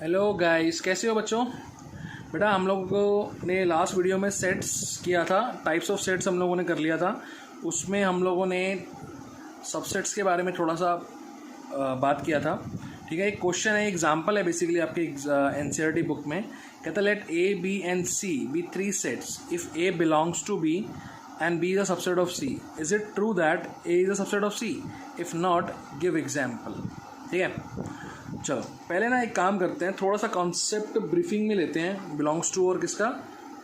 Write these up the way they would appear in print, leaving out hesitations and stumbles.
Hello guys, कैसे हो बच्चों। बेटा हम लोगों ने लास्ट वीडियो में सेट्स किया था, टाइप्स ऑफ सेट्स हम लोगों ने कर लिया था। उसमें हम लोगों ने सबसेट्स के बारे में थोड़ा सा बात किया था। ठीक है, एक क्वेश्चन है, एग्जांपल है बेसिकली आपके एनसीईआरटी बुक में। कहता है let A B and C be three sets if A belongs to B and B is a subset of C, is it true that A is a subset of C, if not give example. ठीक है, चलो पहले ना एक काम करते हैं, थोड़ा सा कॉन्सेप्ट ब्रीफिंग में लेते हैं बिलोंग्स टू और किसका,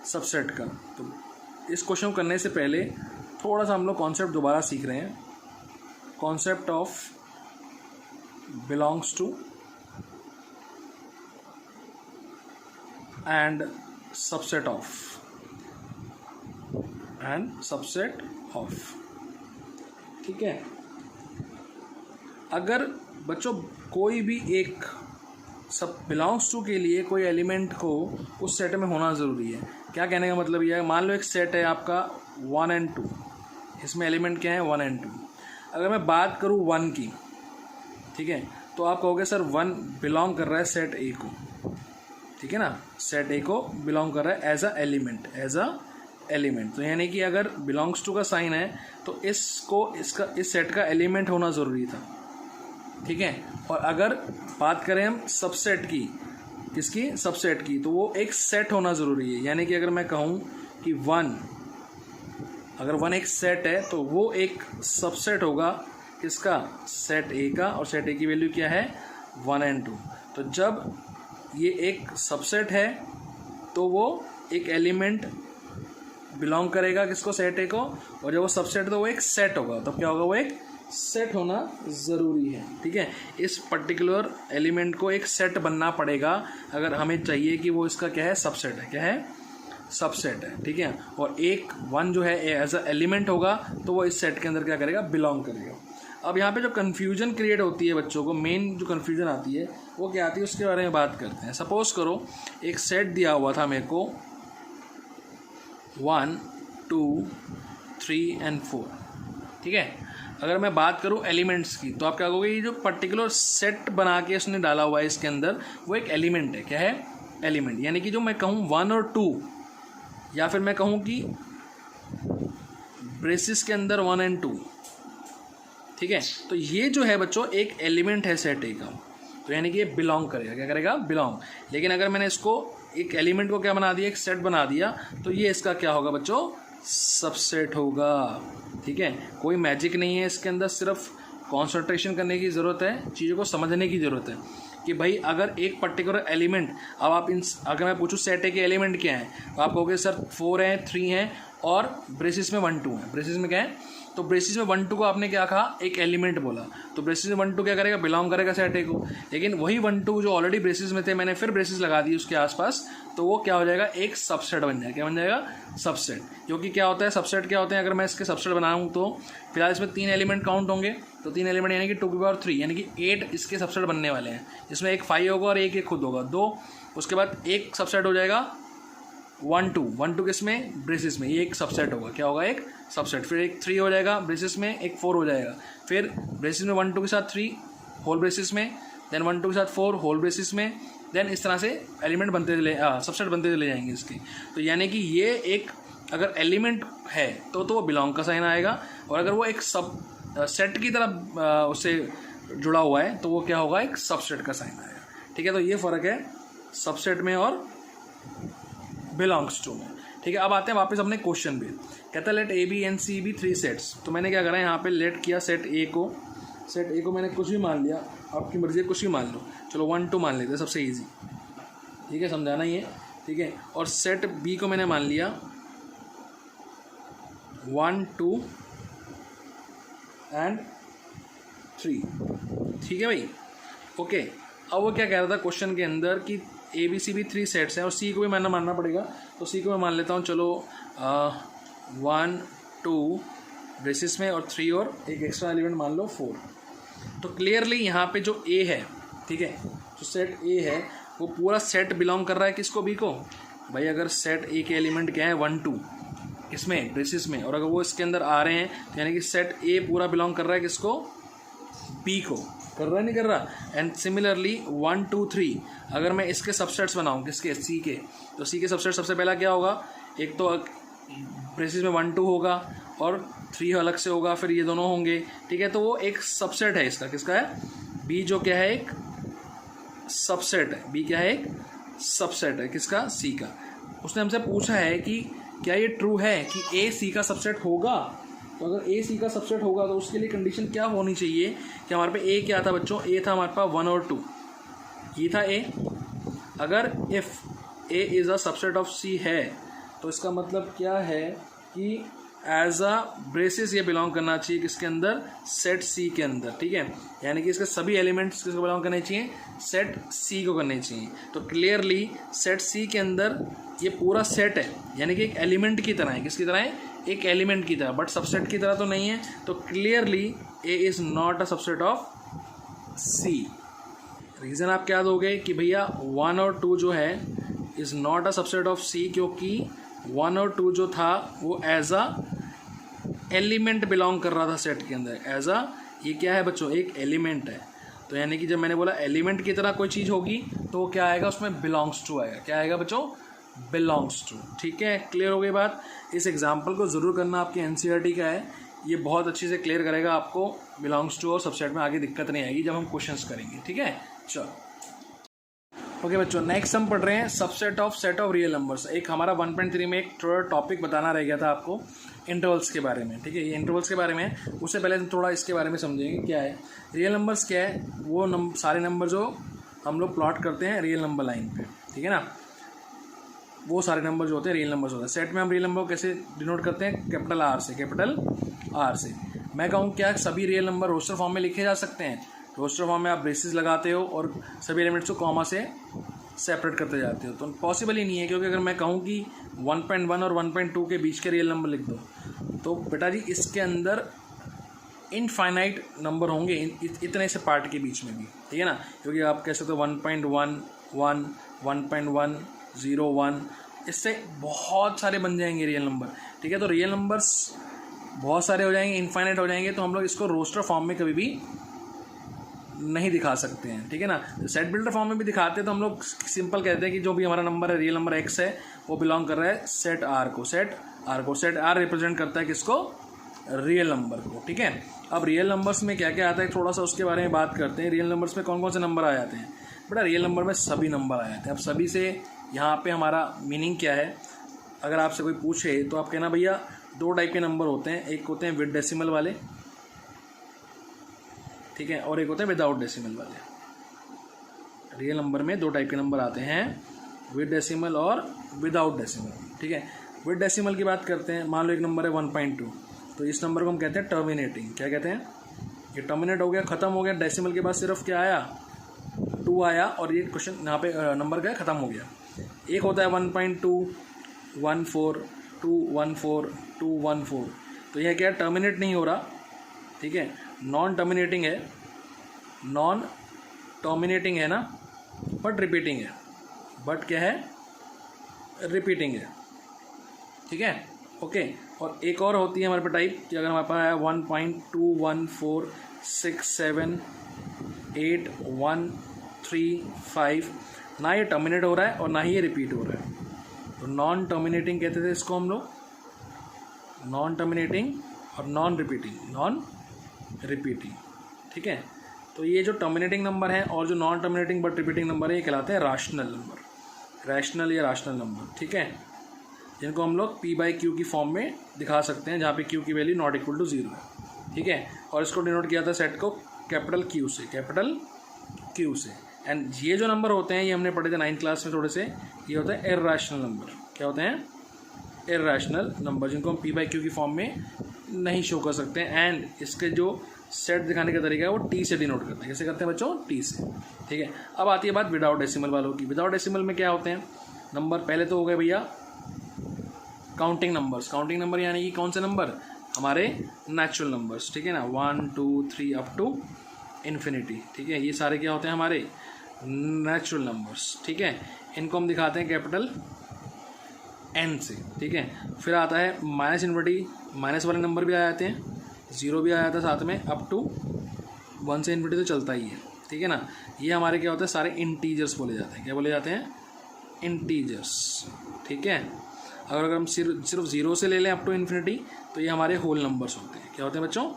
सबसेट का। तो इस क्वेश्चन को करने से पहले थोड़ा सा हम लोग कॉन्सेप्ट दोबारा सीख रहे हैं। Concept of belongs to and subset of ठीक है। अगर बच्चों कोई भी एक सब बिलोंग्स टू के लिए कोई एलिमेंट को उस सेट में होना ज़रूरी है। क्या कहने का मतलब यह है, मान लो एक सेट है आपका 1 और 2, इसमें एलिमेंट क्या है 1 और 2। अगर मैं बात करूँ 1 की, ठीक है, तो आप कहोगे सर 1 बिलोंग कर रहा है सेट ए को, ठीक है ना, सेट ए को बिलोंग कर रहा है एज अ एलिमेंट। तो यानी कि अगर बिलोंग्स टू का साइन है तो इस सेट का एलिमेंट होना ज़रूरी था। ठीक है, और अगर बात करें हम सबसेट की, किसकी, सबसेट की, तो वो एक सेट होना ज़रूरी है। यानी कि अगर मैं कहूँ कि 1, अगर 1 एक सेट है तो वो एक सबसेट होगा किसका, सेट ए का, और सेट ए की वैल्यू क्या है 1 और 2। तो जब ये एक सबसेट है तो वो एक एलिमेंट बिलोंग करेगा किसको, सेट ए को, और जब वो सबसेट है तो वो एक सेट होगा। तो क्या होगा, वो एक सेट होना ज़रूरी है। ठीक है, इस पर्टिकुलर एलिमेंट को एक सेट बनना पड़ेगा अगर हमें चाहिए कि वो इसका क्या है, सबसेट है। क्या है, सबसेट है। ठीक है, और एक 1 जो है एज अ एलिमेंट होगा तो वो इस सेट के अंदर क्या करेगा, बिलोंग करेगा। अब यहाँ पे जो कन्फ्यूजन क्रिएट होती है बच्चों को, मेन जो कन्फ्यूजन आती है वो क्या आती है, उसके बारे में बात करते हैं। सपोज करो एक सेट दिया हुआ था मेरे को 1, 2, 3 और 4। ठीक है, अगर मैं बात करूं एलिमेंट्स की तो आप क्या कहोगे, ये जो पर्टिकुलर सेट बना के उसने डाला हुआ है इसके अंदर वो एक एलिमेंट है। क्या है, एलिमेंट। यानी कि जो मैं कहूं 1 और 2, या फिर मैं कहूं कि ब्रेसिस के अंदर 1 और 2, ठीक है, तो ये जो है बच्चों एक एलिमेंट है सेट ए का। तो यानी कि ये बिलोंग करेगा, क्या करेगा, बिलोंग। लेकिन अगर मैंने इसको एक एलिमेंट को क्या बना दिया, एक सेट बना दिया, तो ये इसका क्या होगा बच्चों, सबसेट होगा। ठीक है, कोई मैजिक नहीं है इसके अंदर, सिर्फ कंसंट्रेशन करने की ज़रूरत है, चीज़ों को समझने की ज़रूरत है कि भाई अगर एक पर्टिकुलर एलिमेंट, अब आप अगर मैं पूछूं सेट ए के एलिमेंट क्या है, तो आप कहोगे सर 4 हैं, 3 हैं और ब्रेसिस में 1, 2 है। ब्रेसिस में क्या है, तो ब्रेसिस में 1, 2 को आपने क्या कहा, एक एलिमेंट बोला, तो ब्रेसिस में 1, 2 क्या करेगा, बिलोंग करेगा सेट ए को। लेकिन वही 1, 2 जो ऑलरेडी ब्रेसिस में थे, मैंने फिर ब्रेसिस लगा दी उसके आसपास, तो वो क्या हो जाएगा, एक सबसेट बन जाएगा। क्या बन जाएगा, सबसेट। क्योंकि क्या होता है, सबसेट क्या होते हैं, अगर मैं इसके सबसेट बनाऊँ तो फिलहाल इसमें 3 एलिमेंट काउंट होंगे, तो 3 एलिमेंट यानी कि 2 की पावर 3 यानी कि 8 इसके सबसेट बनने वाले हैं। इसमें एक 5 होगा और एक खुद होगा 2। उसके बाद एक सबसेट हो जाएगा 1, 2 किसमें, ब्रेसिस में, ये एक सबसेट होगा। क्या होगा, एक सबसेट। फिर एक 3 हो जाएगा ब्रेसिस में, एक 4 हो जाएगा। फिर ब्रेसिस में 1, 2 के साथ 3 होल ब्रेसिस में, देन 1, 2 के साथ 4 होल ब्रेसिस में, देन इस तरह से एलिमेंट बनते चले, सबसेट बनते चले जाएंगे इसके। तो यानी कि ये एक अगर एलिमेंट है तो वो बिलोंग का साइन आएगा, और अगर वो एक सब सेट की तरह उससे जुड़ा हुआ है तो वो क्या होगा, एक सबसेट का साइन आएगा। ठीक है, तो ये फ़र्क है सबसेट में और बिलोंग्स टू में। ठीक है, अब आते हैं वापस अपने क्वेश्चन पे। कहता है let A B and C be 3 sets. तो मैंने क्या करा, यहाँ पे लेट किया सेट ए को मैंने कुछ भी मान लिया, आपकी मर्जी है कुछ भी मान लो, चलो 1, 2 मान लेते हैं, सबसे ईजी। ठीक है, समझाना ही है। ठीक है, और सेट बी को मैंने मान लिया 1, 2 और 3। ठीक है भाई, ओके। अब वो क्या कह रहा था क्वेश्चन के अंदर कि ए बी सी भी 3 सेट्स हैं और सी को भी मैंने मानना पड़ेगा, तो सी को मैं मान लेता हूँ, चलो 1, 2 ब्रेसिस में और 3 और एक एक्स्ट्रा एलिमेंट मान लो 4। तो क्लियरली यहाँ पे जो ए है, ठीक है, जो सेट ए है वो पूरा सेट बिलोंग कर रहा है किसको, बी को। भाई अगर सेट ए के एलिमेंट क्या है 1, 2 इसमें ब्रेसिस में, और अगर वो इसके अंदर आ रहे हैं तो यानी कि सेट ए पूरा बिलोंग कर रहा है किसको, बी को। कर रहा है नहीं कर रहा। एंड सिमिलरली 1 2 3 अगर मैं इसके सबसेट्स बनाऊँ, किसके, सी के, तो सी के सबसेट सबसे पहला क्या होगा, एक तो ब्रेसिस में 1 2 होगा और 3 अलग से होगा, फिर ये दोनों होंगे, ठीक है। तो वो एक सबसेट है इसका, किसका है, बी जो क्या है एक सबसेट है, बी क्या है एक सबसेट है किसका, सी का। उसने हमसे पूछा है कि क्या ये ट्रू है कि ए सी का सबसेट होगा। तो अगर ए सी का सबसेट होगा तो उसके लिए कंडीशन क्या होनी चाहिए कि हमारे पे ए क्या था बच्चों, ए था हमारे पास 1 और 2, ये था ए। अगर if A is a subset of C है तो इसका मतलब क्या है कि एज अ ब्रेसिस ये बिलोंग करना चाहिए किसके अंदर, सेट सी के अंदर, ठीक है। यानी कि इसके सभी एलिमेंट्स किसको बिलोंग करने चाहिए, सेट सी को करने चाहिए। तो क्लियरली सेट सी के अंदर ये पूरा सेट है, यानी कि एक एलिमेंट की तरह है, किसकी तरह है, एक एलिमेंट की तरह, बट सबसेट की तरह तो नहीं है। तो clearly A is not a subset of C. Reason आप क्या दोगे कि भैया 1 और 2 जो है is not a subset of C, क्योंकि 1 और 2 जो था वो एज अ एलिमेंट बिलोंग कर रहा था सेट के अंदर, एज अ, ये क्या है बच्चों, एक एलिमेंट है। तो यानी कि जब मैंने बोला एलिमेंट की तरह कोई चीज़ होगी तो वो क्या आएगा, उसमें बिलोंग्स टू आएगा, क्या आएगा बच्चों, बिलोंग्स टू, ठीक है। क्लियर हो गई बात। इस एग्जाम्पल को ज़रूर करना, आपकी एनसीईआरटी का है, ये बहुत अच्छे से क्लियर करेगा आपको बिलोंग्स टू और सबसेट में आगे दिक्कत नहीं आएगी जब हम क्वेश्चंस करेंगे, ठीक है। चलो ओके बच्चों, नेक्स्ट हम पढ़ रहे हैं subset of set of real numbers. एक हमारा 1.3 में एक थोड़ा टॉपिक बताना रह गया था आपको इंटरवल्स के बारे में, ठीक है। ये इंटरवल्स के बारे में, उससे पहले हम थोड़ा इसके बारे में समझेंगे क्या है रियल नंबर्स, क्या है वो सारे नंबर जो हम लोग प्लॉट करते हैं रियल नंबर लाइन पे, ठीक है ना। वो सारे नंबर जो होते हैं रियल नंबर्स होते हैं। सेट में हम रियल नंबर को कैसे डिनोट करते हैं, कैपिटल आर से, कैपिटल आर से। मैं कहूँ क्या सभी रियल नंबर रोस्टर फॉर्म में लिखे जा सकते हैं, रोस्टर फॉर्म में आप ब्रेसेस लगाते हो और सभी एलिमेंट्स को कॉमा से सेपरेट करते जाते हो, तो पॉसिबल ही नहीं है। क्योंकि अगर मैं कहूँ कि 1.1 और 1.2 के बीच के रियल नंबर लिख दो, तो बेटा जी इसके अंदर इनफाइनाइट नंबर होंगे इतने से पार्ट के बीच में भी, ठीक है ना। क्योंकि आप कह सकते हो 1.1 1 1.1 0 1, इससे बहुत सारे बन जाएंगे रियल नंबर, ठीक है। तो रियल नंबर्स बहुत सारे हो जाएंगे, इनफाइनाइट हो जाएंगे, तो हम लोग इसको रोस्टर फॉर्म में कभी भी नहीं दिखा सकते हैं, ठीक है ना। सेट बिल्डर फॉर्म में भी दिखाते हैं तो हम लोग सिंपल कहते हैं कि जो भी हमारा नंबर है, रियल नंबर एक्स है, वो बिलोंग कर रहा है सेट आर को, सेट आर को। सेट आर रिप्रेजेंट करता है किसको, रियल नंबर को, ठीक है। अब रियल नंबर्स में क्या क्या आता है थोड़ा सा उसके बारे में बात करते हैं। रियल नंबर्स में कौन कौन से नंबर आ जाते हैं बेटा, रियल नंबर में सभी नंबर आ जाते हैं। अब सभी से यहाँ पे हमारा मीनिंग क्या है, अगर आपसे कोई पूछे तो आप कहना भैया 2 टाइप के नंबर होते हैं, एक होते हैं विद डेसिमल वाले, ठीक है, और एक होते हैं विदाउट डेसिमल वाले। रियल नंबर में 2 टाइप के नंबर आते हैं, विद डेसिमल और विदाउट डेसिमल, ठीक है। विद डेसिमल की बात करते हैं, मान लो एक नंबर है 1.2, तो इस नंबर को हम कहते हैं टर्मिनेटिंग। क्या कहते हैं, ये टर्मिनेट हो गया, ख़त्म हो गया, डेसिमल के बाद सिर्फ क्या आया, 2 आया, और ये क्वेश्चन यहाँ पे नंबर क्या ख़त्म हो गया। एक होता है 1.2 14 214 214, तो यह क्या टर्मिनेट नहीं हो रहा, ठीक है, नॉन टर्मिनेटिंग है, नॉन टर्मिनेटिंग है ना, बट रिपीटिंग है, बट क्या है, रिपीटिंग है, ठीक है, ओके। और एक और होती है हमारे पास टाइप कि अगर हमारे पास है 1.2 14 6 7 8 1 3 5, ना ये टर्मिनेट हो रहा है और ना ही ये रिपीट हो रहा है, तो नॉन टर्मिनेटिंग कहते थे इसको हम लोग, नॉन टर्मिनेटिंग और नॉन रिपीटिंग, ठीक है। तो ये जो टर्मिनेटिंग नंबर है और जो non terminating but repeating number है, ये कहलाते हैं रैशनल नंबर, रैशनल या रैशनल नंबर, ठीक है, जिनको हम लोग p/q की फॉर्म में दिखा सकते हैं, जहाँ पे q की वैल्यू नॉट इक्वल टू 0 है, ठीक है। और इसको डिनोट किया था सेट को कैपिटल Q से, कैपिटल Q से। एंड ये जो नंबर होते हैं, ये हमने पढ़े थे 9th क्लास में थोड़े से, ये होते हैं इर्रेशनल नंबर। क्या होते हैं, इर्रेशनल नंबर, जिनको हम p/q की फॉर्म में नहीं शो कर सकते हैं। एंड इसके जो सेट दिखाने का तरीका है वो t से डिनोट करते हैं। कैसे करते हैं बच्चों, t से, ठीक है। अब आती है बात विदाउट डेसिमल वालों की। विदाउट डेसिमल में क्या होते हैं नंबर, पहले तो हो गए भैया काउंटिंग नंबर्स। काउंटिंग नंबर यानी कि कौन से नंबर, हमारे नेचुरल नंबर्स, ठीक है ना, 1 2 3 अप टू इन्फिनिटी, ठीक है। ये सारे क्या होते हैं, हमारे नेचुरल नंबर्स, ठीक है। इनको हम दिखाते हैं कैपिटल N से, ठीक है। फिर आता है माइनस इन्फिनिटी, माइनस वाले नंबर भी आ जाते हैं, 0 भी आ जाता है साथ में, अप टू 1 से इन्फिनिटी तो चलता ही है, ठीक है ना। ये हमारे क्या होता है, सारे इंटीजर्स बोले जाते हैं। क्या बोले जाते हैं? इंटीजर्स, ठीक है। अगर हम सिर्फ 0 से ले लें अप टू इन्फिनिटी तो ये हमारे होल नंबर्स होते हैं। क्या होते हैं बच्चों?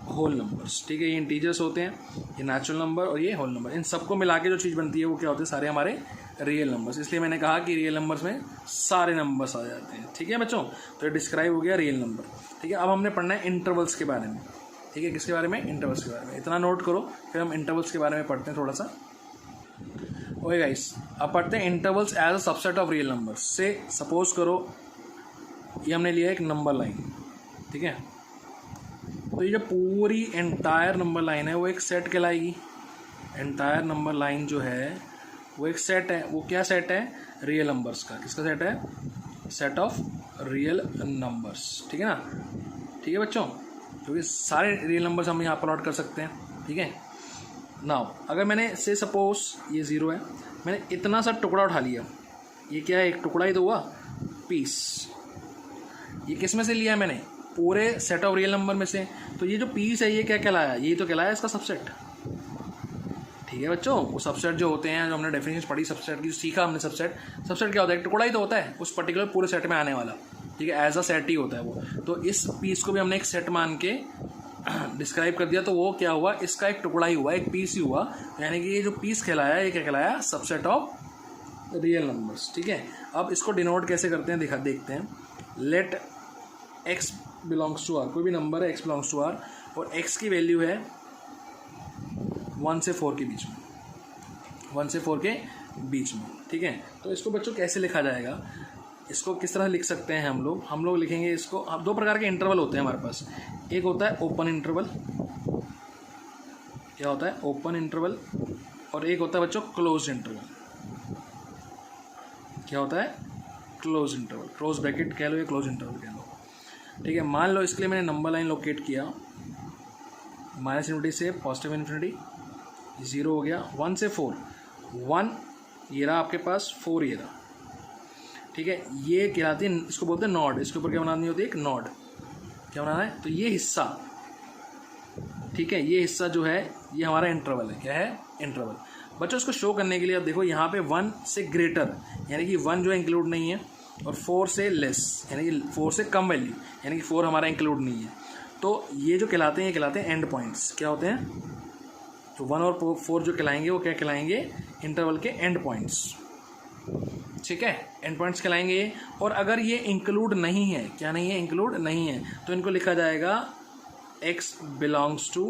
होल नंबर्स, ठीक है। ये इंटीजर्स होते हैं, ये नेचुरल नंबर और ये होल नंबर। इन सबको मिला के जो चीज़ बनती है वो क्या होते हैं? सारे हमारे रियल नंबर्स। इसलिए मैंने कहा कि रियल नंबर्स में सारे नंबर्स आ जाते हैं, ठीक है बच्चों। तो ये डिस्क्राइब हो गया रियल नंबर, ठीक है। अब हमने पढ़ना है इंटरवल्स के बारे में, ठीक है। किसके बारे में? इंटरवल्स के बारे में। इतना नोट करो, फिर हम इंटरवल्स के बारे में पढ़ते हैं थोड़ा सा। ओके गाइस, अब पढ़ते हैं intervals as a subset of real numbers. से सपोज करो ये हमने लिया एक नंबर लाइन, ठीक है। तो ये जो पूरी एंटायर नंबर लाइन है वो एक सेट कहलाएगी। एंटायर नंबर लाइन जो है वो एक सेट है। वो क्या सेट है? रियल नंबर्स का। किसका सेट है? सेट ऑफ रियल नंबर्स, ठीक है ना। ठीक है बच्चों, क्योंकि सारे रियल नंबर्स हम यहाँ प्लॉट कर सकते हैं, ठीक है। नाउ अगर मैंने से सपोज ये 0 है, मैंने इतना सा टुकड़ा उठा लिया, ये क्या है? एक टुकड़ा ही तो हुआ, पीस। ये किस में से लिया है मैंने? पूरे सेट ऑफ रियल नंबर में से। तो ये जो पीस है ये क्या कहलाया? ये तो कहलाया इसका सबसेट, ठीक है बच्चों। वो सबसेट जो होते हैं, जो हमने डेफिनेशन पढ़ी सबसेट की, सीखा हमने सबसेट क्या होता है? एक टुकड़ा ही तो होता है उस पर्टिकुलर पूरे सेट में आने वाला, ठीक है। एज अ सेट ही होता है वो। तो इस पीस को भी हमने एक सेट मान के डिस्क्राइब कर दिया, तो वो क्या हुआ? इसका एक टुकड़ा ही हुआ, एक पीस ही हुआ। यानी कि ये जो पीस कहलाया ये क्या कहलाया? सबसेट ऑफ रियल नंबर्स, ठीक है। अब इसको डिनोट कैसे करते हैं देखते हैं। Let x belongs to r, कोई भी नंबर है x बिलोंग्स टू r और x की वैल्यू है 1 से 4 के बीच में, 1 से 4 के बीच में, ठीक है। तो इसको बच्चों कैसे लिखा जाएगा? इसको किस तरह लिख सकते हैं हम लोग लिखेंगे इसको। अब 2 प्रकार के इंटरवल होते हैं हमारे पास। एक होता है ओपन इंटरवल, क्या होता है? Open interval. और एक होता है बच्चों क्लोज इंटरवल। क्या होता है? क्लोज इंटरवल, क्लोज ब्रैकेट कह लो या क्लोज इंटरवल कह लो, ठीक है। मान लो इसके लिए मैंने नंबर लाइन लोकेट किया -इन्फिनिटी से पॉजिटिव इन्फिनिटी, 0 हो गया। 1 से 4, 1 ये रहा आपके पास, 4 ये रहा, ठीक है। ये कहलाती है, इसको बोलते हैं नॉड। इसके ऊपर क्या बनानी होती है? एक नॉड। क्या बनाना है? तो ये हिस्सा, ठीक है, ये हिस्सा जो है ये हमारा इंटरवल है। क्या है? इंटरवल। बच्चों इसको शो करने के लिए अब देखो यहाँ पे 1 से ग्रेटर यानी कि 1 जो है इंक्लूड नहीं है, और 4 से लेस यानी कि 4 से कम वैल्यू यानी कि 4 हमारा इंक्लूड नहीं है। तो ये जो कहलाते हैं, ये कहलाते हैं एंड पॉइंट्स। क्या होते हैं? तो 1 और 4 जो कहलाएंगे वो क्या कहलाएंगे? इंटरवल के एंड पॉइंट्स, ठीक है। एंड पॉइंट्स कहलाएंगे ये। और अगर ये इंक्लूड नहीं है, क्या नहीं है? इंक्लूड नहीं है, तो इनको लिखा जाएगा x बिलोंग्स टू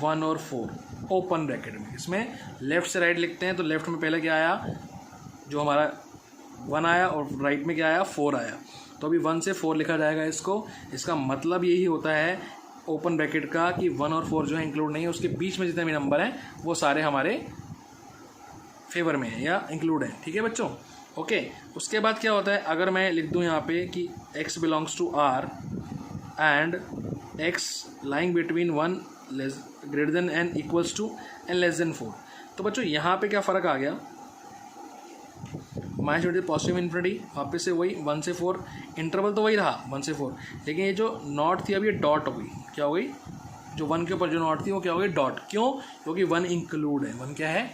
1 और 4 ओपन ब्रैकेट में। इसमें लेफ्ट से राइट लिखते हैं, तो लेफ्ट में पहले क्या आया? जो हमारा 1 आया, और राइट में क्या आया? 4 आया। तो अभी 1 से 4 लिखा जाएगा इसको। इसका मतलब यही होता है ओपन ब्रैकेट का कि 1 और 4 जो है इंक्लूड नहीं है, उसके बीच में जितने भी नंबर हैं वो सारे हमारे फेवर में है या इंक्लूड है, ठीक है बच्चों। ओके, उसके बाद क्या होता है? अगर मैं लिख दूं यहाँ पे कि x belongs to r and x lying between 1 greater than n equals to n less than 4, तो बच्चों यहाँ पे क्या फ़र्क आ गया? -इन्फिनिटी पॉजिटिव इन्फिनिटी, वापस से वही 1 से 4, इंटरवल तो वही रहा 1 से 4, लेकिन ये जो नॉट थी अब ये डॉट हो गई। क्या हो गई? जो 1 के ऊपर जो नॉट थी वो क्या हो गई? डॉट। क्यों? क्योंकि 1 इंक्लूड है। 1 क्या है?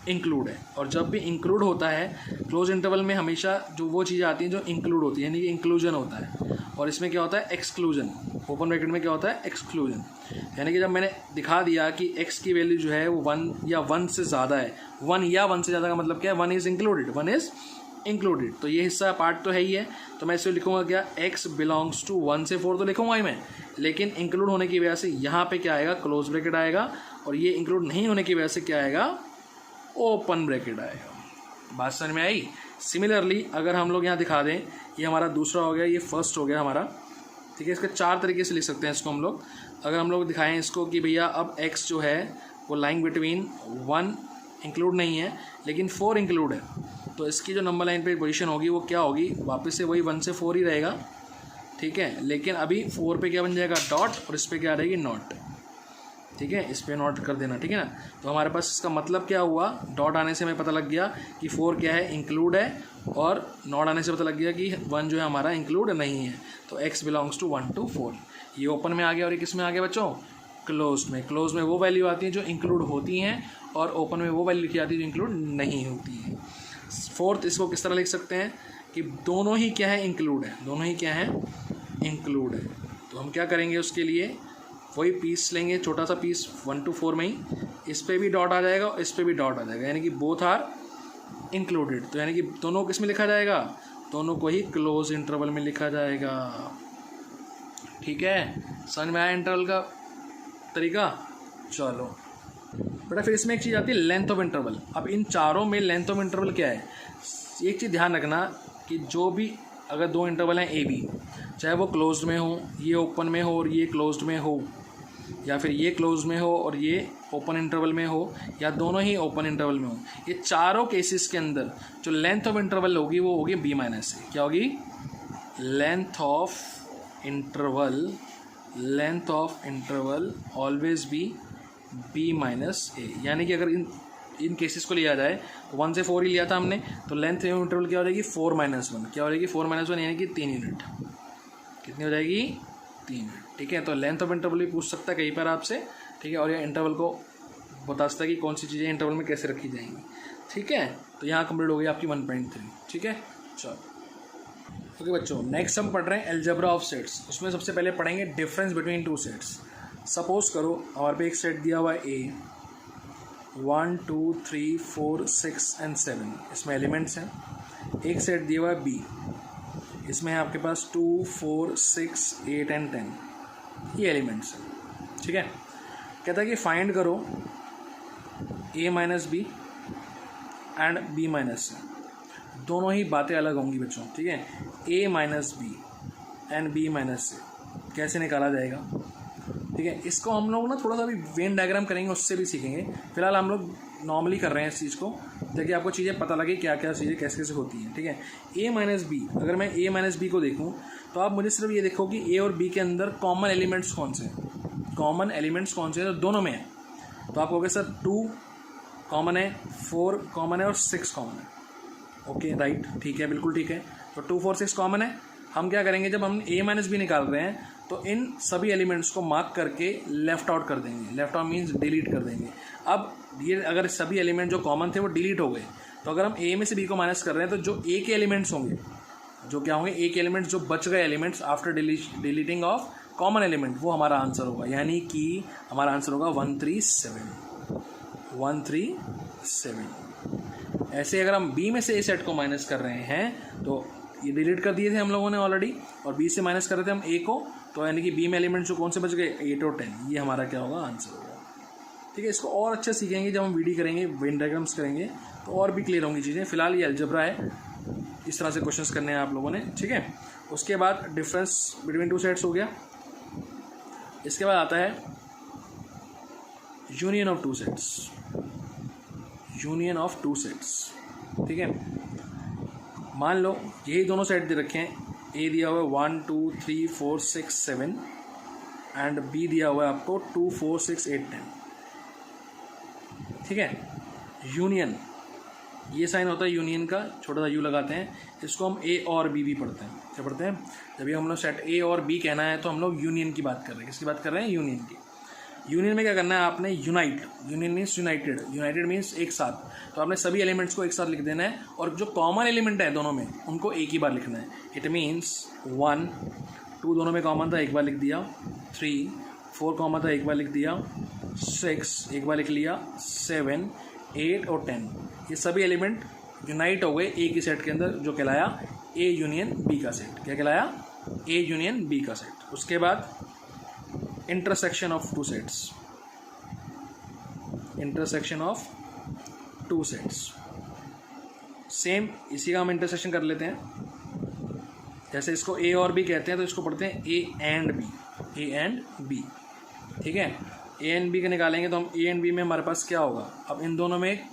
इंक्लूड है। और जब भी इंक्लूड होता है क्लोज इंटरवल में, हमेशा जो वो चीज़ें आती हैं जो इंक्लूड होती है, यानी कि इंक्लूजन होता है। और इसमें क्या होता है? एक्सक्लूजन। ओपन ब्रैकेट में क्या होता है? एक्सक्लूजन। यानी कि जब मैंने दिखा दिया कि x की वैल्यू जो है वो 1 या 1 से ज़्यादा है, 1 या 1 से ज़्यादा का मतलब क्या है? 1 इज़ इंक्लूडेड, 1 इज़ इंक्लूडेड। तो ये हिस्सा पार्ट तो है ही है, तो मैं इसे लिखूंगा क्या? x बिलोंग्स टू 1 से 4 तो लिखूंगा ही मैं, लेकिन इंक्लूड होने की वजह से यहाँ पे क्या आएगा? क्लोज ब्रैकेट आएगा। और ये इंक्लूड नहीं होने की वजह से क्या आएगा? ओपन ब्रैकेट आएगा। बात समझ में आई? सिमिलरली अगर हम लोग यहाँ दिखा दें, ये हमारा दूसरा हो गया, ये फर्स्ट हो गया हमारा, ठीक है। इसके 4 तरीके से लिख सकते हैं इसको हम लोग। अगर हम लोग दिखाएं इसको कि भैया अब x जो है वो लाइन बिटवीन 1 इंक्लूड नहीं है लेकिन 4 इंक्लूड है, तो इसकी जो नंबर लाइन पे पोजीशन होगी वो क्या होगी? वापस से वही 1 से 4 ही रहेगा, ठीक है। लेकिन अभी 4 पे क्या बन जाएगा? डॉट, और इस पर क्या रहेगी? नॉट, ठीक है। इस पर नोट कर देना, ठीक है ना। तो हमारे पास इसका मतलब क्या हुआ? डॉट आने से हमें पता लग गया कि 4 क्या है? इंक्लूड है, और नॉट आने से पता लग गया कि 1 जो है हमारा इंक्लूड नहीं है। तो x बिलोंग्स टू 1 to 4, ये ओपन में आ गया। और ये किस में आ गया बच्चों? क्लोज में वो वैल्यू आती है जो इंक्लूड होती हैं और ओपन में वो वैल्यू लिखी आती है जो इंक्लूड नहीं होती है। फोर्थ, इसको किस तरह लिख सकते हैं कि दोनों ही क्या है, इंक्लूड है, दोनों ही क्या है, इंक्लूड है। तो हम क्या करेंगे, उसके लिए वही पीस लेंगे, छोटा सा पीस 1 to 4 में ही, इस पर भी डॉट आ जाएगा और इस पर भी डॉट आ जाएगा, यानी कि बोथ आर इंक्लूडेड। तो यानी कि दोनों किस में लिखा जाएगा, दोनों को ही क्लोज इंटरवल में लिखा जाएगा। ठीक है, समझ में आया इंटरवल का तरीका। चलो बेटा, फिर इसमें एक चीज़ आती है लेंथ ऑफ इंटरवल। अब इन चारों में लेंथ ऑफ इंटरवल क्या है, एक चीज़ ध्यान रखना कि जो भी अगर दो इंटरवल हैं ए बी, चाहे वो क्लोज्ड में हो, ये ओपन में हो और ये क्लोज्ड में हो, या फिर ये क्लोज में हो और ये ओपन इंटरवल में हो, या दोनों ही ओपन इंटरवल में हो, ये चारों केसेस के अंदर जो लेंथ ऑफ इंटरवल होगी वो होगी बी माइनस ए। क्या होगी, length of interval always B minus A. यानी कि अगर इन केसेस को लिया जाए, 1 से 4 ही लिया था हमने, तो लेंथ ऑफ इंटरवल क्या हो जाएगी, 4 - 1। क्या हो जाएगी, 4 - 1 यानी कि 3 यूनिट। कितनी हो जाएगी, 3 यूनिट। ठीक है, तो लेंथ ऑफ इंटरवल भी पूछ सकता है कहीं पर आपसे। ठीक है, और ये इंटरवल को बता सकता है कि कौन सी चीज़ें इंटरवल में कैसे रखी जाएंगी। ठीक है, तो यहाँ कंप्लीट हो गई आपकी 1.3। ठीक है, चलो ओके बच्चों, नेक्स्ट हम पढ़ रहे हैं अलजेब्रा ऑफ सेट्स। उसमें सबसे पहले पढ़ेंगे difference between two sets. Suppose करो हमारे पे एक सेट दिया हुआ है ए, 1 2 3 4 6 and 7, इसमें एलिमेंट्स हैं। एक सेट दिया हुआ है बी, इसमें है आपके पास 2 4 6 8 and 10, ये एलिमेंट्स हैं। ठीक है, कहता है कि फाइंड करो A minus B and B minus C. दोनों ही बातें अलग होंगी बच्चों। ठीक है, A minus B and B minus C कैसे निकाला जाएगा। ठीक है, इसको हम लोग ना थोड़ा सा अभी वेन डायग्राम करेंगे, उससे भी सीखेंगे। फिलहाल हम लोग नॉर्मली कर रहे हैं इस चीज़ को, ताकि आपको चीज़ें पता लगे क्या क्या चीज़ें कैसे कैसे होती हैं। ठीक है, ए माइनस बी, अगर मैं ए माइनस बी को देखूँ तो आप मुझे सिर्फ ये देखो कि ए और बी के अंदर कॉमन एलिमेंट्स कौन से हैं। कॉमन एलिमेंट्स कौन से हैं, तो दोनों में है। तो आप कहोगे सर 2 कॉमन है, 4 कॉमन है और 6 कॉमन है। ओके राइट, ठीक है, बिल्कुल ठीक है। तो 2 4 6 कॉमन है। हम क्या करेंगे, जब हम ए माइनस बी निकाल रहे हैं तो इन सभी एलिमेंट्स को मार्क करके लेफ्ट आउट कर देंगे। लेफ्ट आउट मीन्स डिलीट कर देंगे। अब ये अगर सभी एलिमेंट जो कॉमन थे वो डिलीट हो गए, तो अगर हम ए में से बी को माइनस कर रहे हैं तो जो ए के एलिमेंट्स होंगे, जो क्या होंगे, ए के एलिमेंट्स जो बच गए elements after deleting of common element, वो हमारा आंसर होगा। यानी कि हमारा आंसर होगा 137। ऐसे अगर हम बी में से ए सेट को माइनस कर रहे हैं तो ये डिलीट कर दिए थे हम लोगों ने ऑलरेडी, और बी से माइनस कर रहे थे हम ए को, तो यानी कि बी में एलिमेंट्स जो कौन से बच गए, 8 और 10, ये हमारा क्या होगा, आंसर होगा। ठीक है, इसको और अच्छे सीखेंगे जब हम वीडियो करेंगे, वेन डायग्राम्स करेंगे, तो और भी क्लियर होंगी चीज़ें। फिलहाल ये अलजेब्रा है, इस तरह से क्वेश्चंस करने हैं आप लोगों ने। ठीक है, उसके बाद डिफरेंस बिटवीन टू सेट्स हो गया। इसके बाद आता है यूनियन ऑफ टू सेट्स। ठीक है, मान लो यही दोनों सेट दे रखे हैं, ए दिया हुआ है 1 2 3 4 6 7 एंड बी दिया हुआ है आपको 2 4 6 8 10। ठीक है, यूनियन, ये साइन होता है यूनियन का, छोटा सा यू लगाते हैं। इसको हम ए और बी भी पढ़ते हैं। क्या पढ़ते हैं, जब भी हम लोग सेट ए और बी कहना है तो हम लोग यूनियन की बात कर रहे हैं। किसकी बात कर रहे हैं, यूनियन की। यूनियन में क्या करना है आपने, unite, union means United, United means एक साथ। तो आपने सभी एलिमेंट्स को एक साथ लिख देना है, और जो कॉमन एलिमेंट है दोनों में उनको एक ही बार लिखना है। इट मीन्स 1 2 दोनों में कॉमन था, एक बार लिख दिया। 3 4 कॉमन था, एक बार लिख दिया। 6 एक बार लिख लिया। 7 8 और 10, ये सभी एलिमेंट यूनाइट हो गए एक ही सेट के अंदर, जो कहलाया ए यूनियन बी का सेट। क्या कहलाया, ए यूनियन बी का सेट। उसके बाद intersection of two sets. Intersection of two sets, same इसी का हम इंटरसेक्शन कर लेते हैं। जैसे इसको ए और बी कहते हैं तो इसको पढ़ते हैं ए एंड बी। ठीक है, ए एंड बी के निकालेंगे तो हम ए एंड बी में हमारे पास क्या होगा, अब इन दोनों में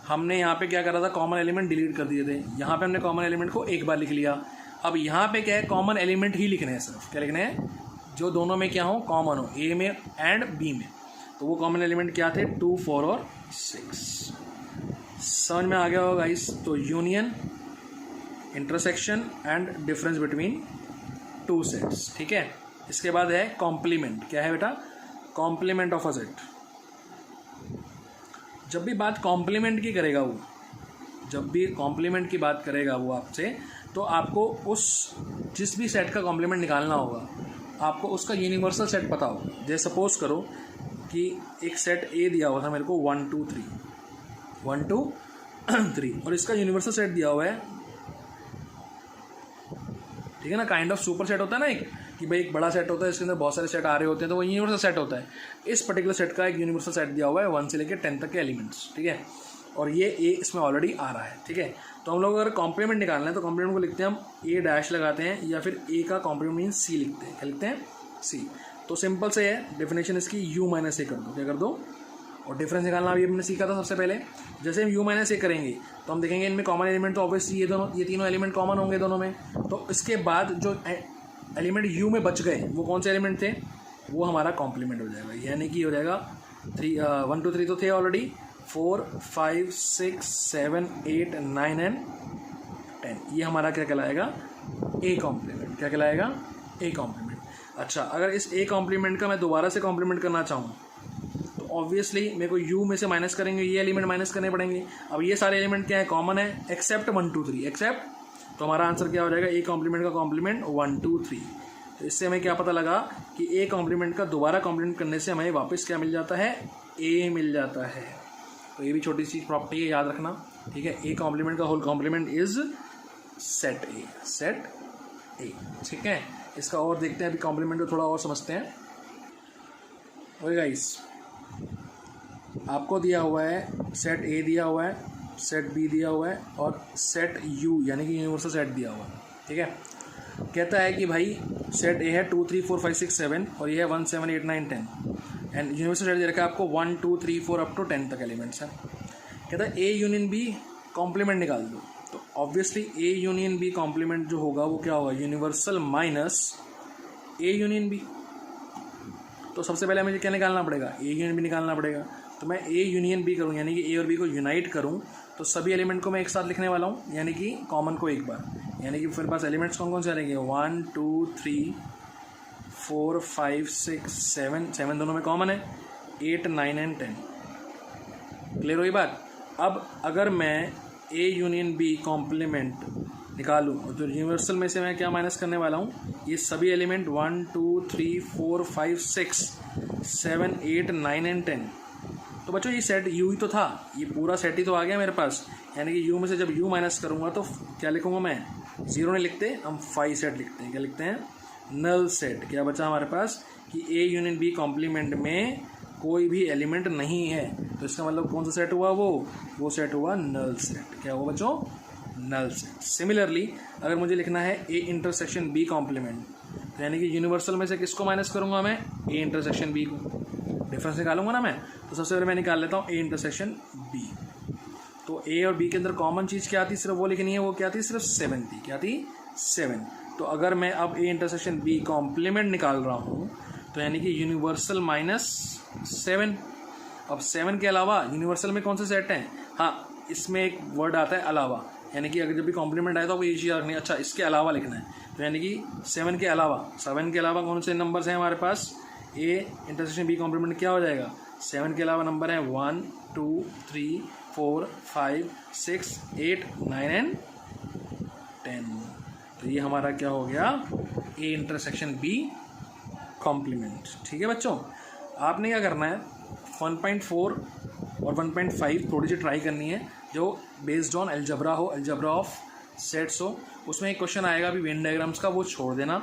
हमने यहाँ पे क्या करा था, कॉमन एलिमेंट डिलीट कर दिए थे। यहाँ पे हमने कॉमन एलिमेंट को एक बार लिख लिया। अब यहाँ पे क्या है, कॉमन एलिमेंट ही लिखने हैं, सिर्फ क्या लिखने हैं, जो दोनों में क्या हो, कॉमन हो, ए में एंड बी में। तो वो कॉमन एलिमेंट क्या थे, 2 4 और 6। समझ में आ गया होगा गाइस। तो union, intersection and difference between two sets. ठीक है, इसके बाद है कॉम्प्लीमेंट। क्या है बेटा, कॉम्प्लीमेंट ऑफ अ सेट। जब भी बात कॉम्प्लीमेंट की करेगा वो, जब भी कॉम्प्लीमेंट की बात करेगा वो आपसे, तो आपको उस जिस भी सेट का कॉम्प्लीमेंट निकालना होगा आपको उसका यूनिवर्सल सेट पता हो। जैसे सपोज करो कि एक सेट ए दिया हुआ था मेरे को 1 2 3 और इसका यूनिवर्सल सेट दिया हुआ है, ठीक है ना। काइंड ऑफ सुपर सेट होता है ना एक, कि भाई एक बड़ा सेट होता है इसके अंदर बहुत सारे सेट आ रहे होते हैं, तो वो यूनिवर्सल सेट होता है। इस पर्टिकुलर सेट का एक यूनिवर्सल सेट दिया हुआ है 1 से लेकर 10 तक के एलिमेंट्स, ठीक है, और ये ए इसमें ऑलरेडी आ रहा है, ठीक है। तो हम लोग अगर कॉम्प्लीमेंट निकालना है तो कॉम्प्लीमेंट को लिखते हैं हम ए डैश लगाते हैं, या फिर ए का कॉम्प्लीमेंट मीन सी लिखते हैं। क्या लिखते हैं? सी। तो सिंपल से है डेफिनेशन इसकी, यू माइनस ए कर दो। क्या कर दो? और डिफरेंस निकालना अभी हमने सीखा था सबसे पहले। जैसे हम यू माइनस ए करेंगे तो हम देखेंगे इनमें कॉमन एलिमेंट तो ऑब्वियसली ये तीनों एलिमेंट कॉमन होंगे दोनों में। तो इसके बाद जो एलिमेंट यू में बच गए वो कौन से एलिमेंट थे, वो हमारा कॉम्प्लीमेंट हो जाएगा। यानी कि हो जाएगा 1 2 3 तो थे ऑलरेडी, 4 5 6 7 8 9 एंड 10। ये हमारा क्या कहलाएगा? A complement. क्या कहलाएगा? A complement. अच्छा, अगर इस ए कॉम्प्लीमेंट का मैं दोबारा से कॉम्प्लीमेंट करना चाहूँ तो ऑब्वियसली मेरे को यू में से माइनस करेंगे, ये एलिमेंट माइनस करने पड़ेंगे। अब ये सारे एलिमेंट क्या है? कॉमन है, एक्सेप्ट 1 2 3, एक्सेप्ट। तो हमारा आंसर क्या हो जाएगा? ए कॉम्प्लीमेंट का कॉम्प्लीमेंट 1 2 3। तो इससे हमें क्या पता लगा कि ए कॉम्प्लीमेंट का दोबारा कॉम्प्लीमेंट करने से हमें वापस क्या मिल जाता है? ए मिल जाता है। तो ये भी छोटी सी प्रॉपर्टी है, याद रखना, ठीक है। ए कॉम्प्लीमेंट का whole complement is set A, set A, ठीक है। इसका और देखते हैं अभी, कॉम्प्लीमेंट को थोड़ा और समझते हैं। ओके गाइस, आपको दिया हुआ है सेट ए दिया हुआ है, सेट बी दिया हुआ है और सेट यू यानी कि यूनिवर्सल सेट दिया हुआ है, ठीक है। कहता है कि भाई सेट ए है 2 3 4 5 6 7 और ये है 1 7 8 9 10 एंड यूनिवर्सल सेट दे रखा है आपको 1 2 3 4 अप टू 10 तक एलिमेंट्स हैं। कहता है ए यूनियन बी कॉम्प्लीमेंट निकाल दो। तो obviously A union B complement जो होगा वो क्या होगा? Universal minus A union B. तो सबसे पहले मुझे क्या निकालना पड़ेगा? ए यूनियन बी निकालना पड़ेगा। तो मैं ए यूनियन बी करूँ यानी कि ए और बी को यूनाइट करूँ, तो सभी एलिमेंट को मैं एक साथ लिखने वाला हूँ, यानी कि कॉमन को एक बार, यानी कि फिर पास एलिमेंट्स कौन कौन से आ रहेंगे? 1 2 3 4 5 6 7 दोनों में कॉमन है, 8 9 एंड 10। क्लियर हुई बात? अब अगर मैं ए यूनियन बी कॉम्प्लीमेंट निकालूँ तो यूनिवर्सल में से मैं क्या माइनस करने वाला हूँ? ये सभी एलिमेंट 1 2 3 4 5 6 7 8 9 एंड 10। तो बच्चों ये सेट यू ही तो था, ये पूरा सेट ही तो आ गया मेरे पास। यानी कि यू में से जब यू माइनस करूँगा तो क्या लिखूँगा मैं? 0 नहीं लिखते हम, 5 सेट लिखते हैं। क्या लिखते हैं? Null set. क्या बचा हमारे पास कि ए यूनियन बी कॉम्प्लीमेंट में कोई भी एलिमेंट नहीं है, तो इसका मतलब कौन सा सेट हुआ? वो सेट हुआ नल सेट। क्या हुआ बच्चों? Null set. सिमिलरली अगर मुझे लिखना है ए इंटरसेक्शन बी कॉम्प्लीमेंट, तो यानी कि यूनिवर्सल में से किसको माइनस करूँगा मैं? ए इंटरसेक्शन बी को। डिफरेंस निकालूंगा ना मैं, तो सबसे पहले मैं निकाल लेता हूँ ए इंटरसेक्शन बी। तो ए और बी के अंदर कॉमन चीज़ क्या आती? सिर्फ वो लिखनी है, वो क्या थी? सिर्फ 7 थी। क्या थी? 7। तो अगर मैं अब ए इंटरसेक्शन बी कॉम्प्लीमेंट निकाल रहा हूँ तो यानी कि यूनिवर्सल माइनस 7। अब 7 के अलावा यूनिवर्सल में कौन से सेट हैं? हाँ, इसमें एक वर्ड आता है अलावा, यानी कि अगर जब भी कॉम्प्लीमेंट आए तो वो ये चीज़ रखनी है, अच्छा इसके अलावा लिखना है। तो यानी कि 7 के अलावा कौन से नंबर्स हैं हमारे पास? ए इंटरसेक्शन बी कॉम्प्लीमेंट क्या हो जाएगा? 7 के अलावा नंबर है 1 2 3 4 5 6 8 9 एंड 10। तो ये हमारा क्या हो गया? A intersection B complement. ठीक है बच्चों, आपने क्या करना है 1.4 और 1.5 थोड़ी सी ट्राई करनी है, जो बेस्ड ऑन अलजबरा हो, अलजबरा ऑफ सेट्स हो। उसमें एक क्वेश्चन आएगा अभी वेन डायग्राम्स का, वो छोड़ देना,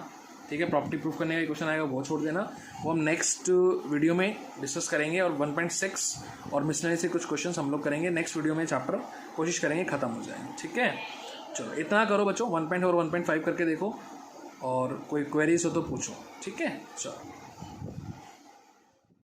ठीक है। प्रॉपर्टी प्रूफ करने का क्वेश्चन आएगा, वो छोड़ देना, वो हम नेक्स्ट वीडियो में डिस्कस करेंगे। और 1.6 और मिसनरी से कुछ क्वेश्चंस हम लोग करेंगे नेक्स्ट वीडियो में, चैप्टर कोशिश करेंगे ख़त्म हो जाए। ठीक है, चलो इतना करो बच्चों, 1.4 और 1.5 करके देखो, और कोई क्वेरीज हो तो पूछो। ठीक है, चलो।